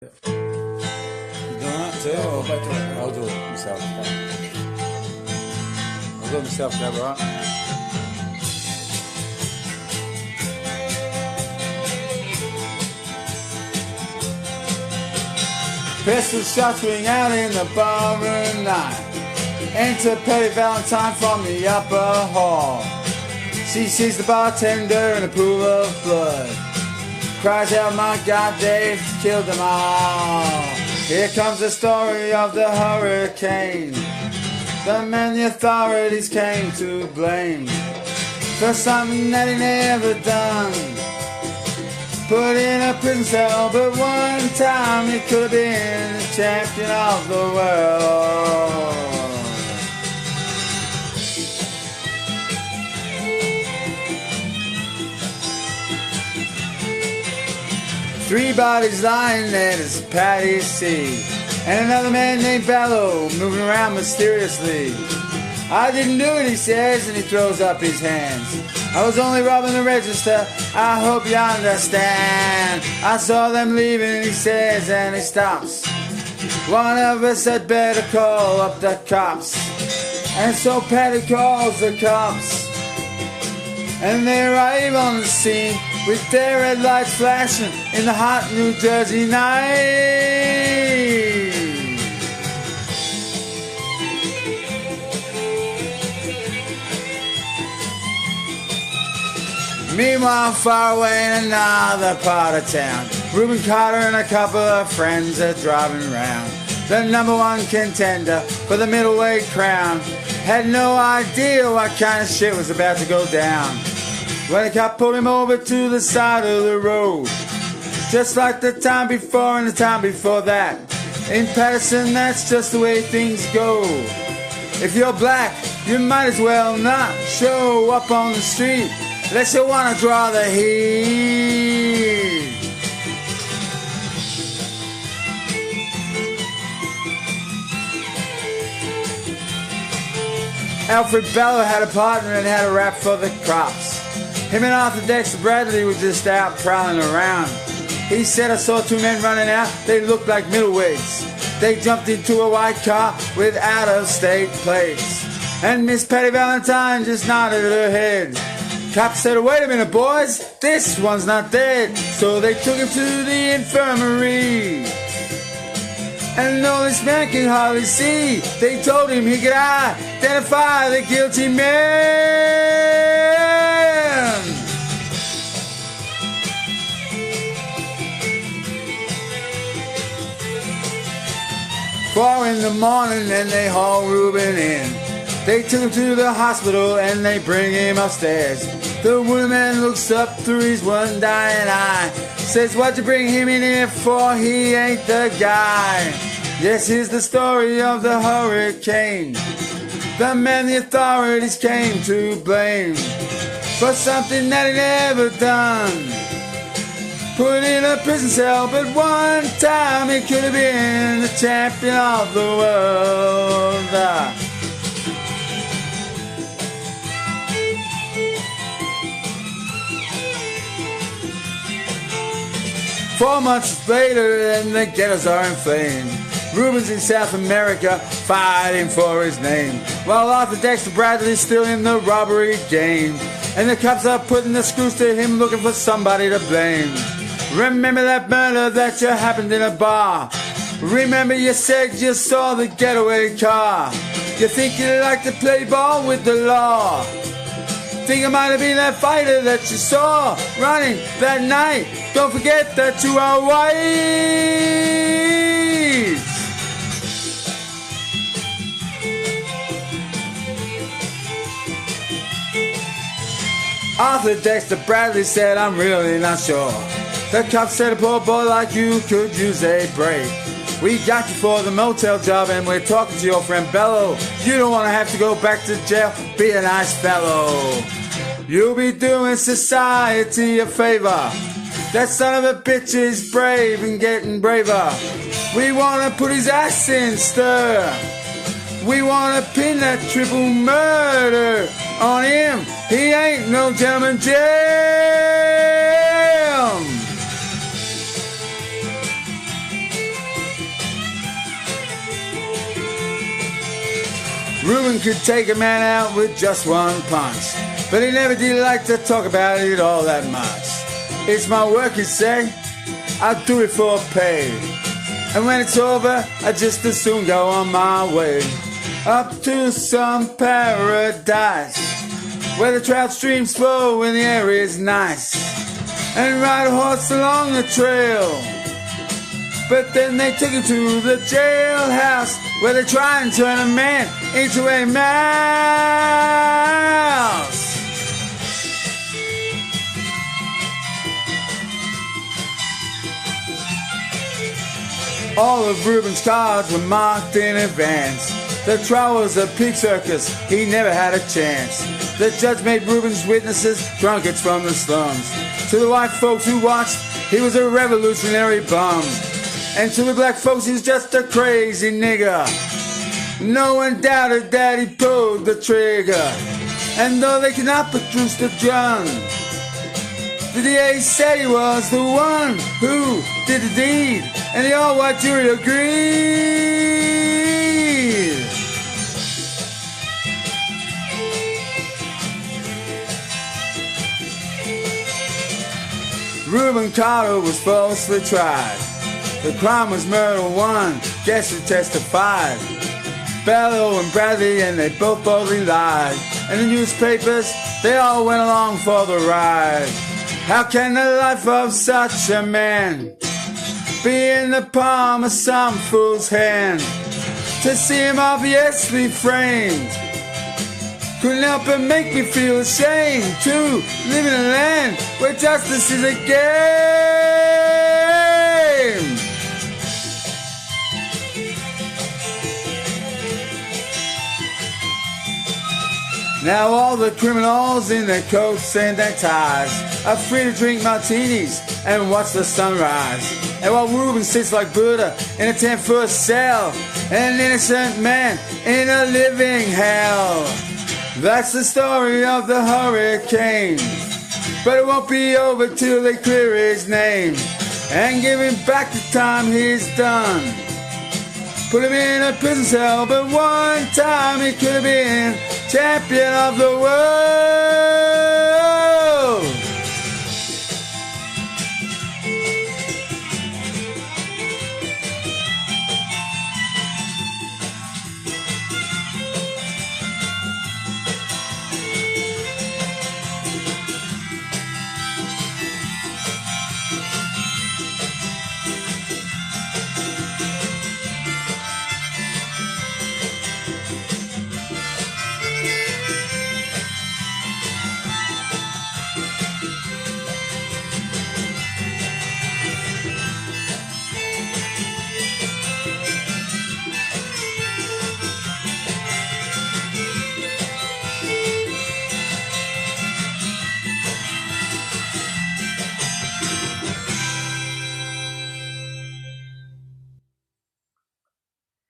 You doing that too? I'll do it myself. I'll do it myself, Deb, right? Pistol shots ring out in the barroom night. Enter Petty Valentine from the upper hall. She sees the bartender in a pool of blood. Cries out, my God, they've killed them all. Here comes the story of the hurricane. The man the authorities came to blame for something that he never done. Put in a prison cell, but one time he could have been the champion of the world. Three bodies lying there as Patty see, and another man named Bello moving around mysteriously. I didn't do it, he says, and he throws up his hands. I was only robbing the register, I hope you understand. I saw them leaving, he says, and he stops. One of us had better call up the cops. And so Patty calls the cops, and they arrive on the scene with their red lights flashing in the hot New Jersey night. Meanwhile, far away in another part of town, Reuben Carter and a couple of friends are driving around. The number one contender for the middleweight crown had no idea what kind of shit was about to go down when a cop pulled him over to the side of the road. Just like the time before and the time before that. In Patterson, that's just the way things go. If you're black, you might as well not show up on the street unless you want to draw the heat. Alfred Bello had a partner and had a rap for the crops. Him and Arthur Dexter Bradley were just out prowling around. He said, I saw two men running out, they looked like middleweights. They jumped into a white car with out-of-state plates. And Miss Patty Valentine just nodded her head. Cops said, wait a minute, boys, this one's not dead. So they took him to the infirmary. And though this man can hardly see, they told him he could identify the guilty man. 4 in the morning and they haul Reuben in. They took him to the hospital and they bring him upstairs. The wounded man looks up through his one dying eye, says, what'd you bring him in here for? He ain't the guy. Yes, here's the story of the hurricane. The man the authorities came to blame for something that he never done. Put in a prison cell, but one time he could have been the champion of the world. 4 months later, and the ghettos are inflamed. Reuben's in South America, fighting for his name, while Arthur Dexter Bradley's still in the robbery game. And the cops are putting the screws to him, looking for somebody to blame. Remember that murder that you happened in a bar? Remember you said you saw the getaway car? You think you like to play ball with the law? Think it might have been that fighter that you saw running that night. Don't forget that you are white. Arthur Dexter Bradley said, I'm really not sure. The cop said a poor boy like you could use a break. We got you for the motel job and we're talking to your friend Bello. You don't want to have to go back to jail, be a nice fellow. You'll be doing society a favor. That son of a bitch is brave and getting braver. We want to put his ass in stir. We want to pin that triple murder on him. He ain't no gentleman Jim. Reuben could take a man out with just one punch, but he never did like to talk about it all that much. It's my work, he'd say, I'll do it for pay. And when it's over, I just as soon go on my way. Up to some paradise, where the trout streams flow and the air is nice, and ride a horse along the trail. But then they took him to the jailhouse, where they try and turn a man into a mouse. All of Reuben's cards were marked in advance. The trial was a pig circus, he never had a chance. The judge made Reuben's witnesses drunkards from the slums. To the white folks who watched, he was a revolutionary bum. And to the black folks, he was just a crazy nigger. No one doubted that he pulled the trigger. And though they could not produce the gun, the DA said he was the one who did the deed, and the all-white jury agreed. Reuben Carter was falsely tried. The crime was murder one, guess who testified? Bellow and Bradley, and they both boldly lied. And the newspapers, they all went along for the ride. How can the life of such a man be in the palm of some fool's hand? To see him obviously framed couldn't help but make me feel ashamed to live in a land where justice is a game. Now all the criminals in their coats and their ties are free to drink martinis and watch the sunrise. And while Reuben sits like Buddha in a 10-foot cell, an innocent man in a living hell. That's the story of the hurricane, but it won't be over till they clear his name and give him back the time he's done. Put him in a prison cell, but one time he could have been champion of the world.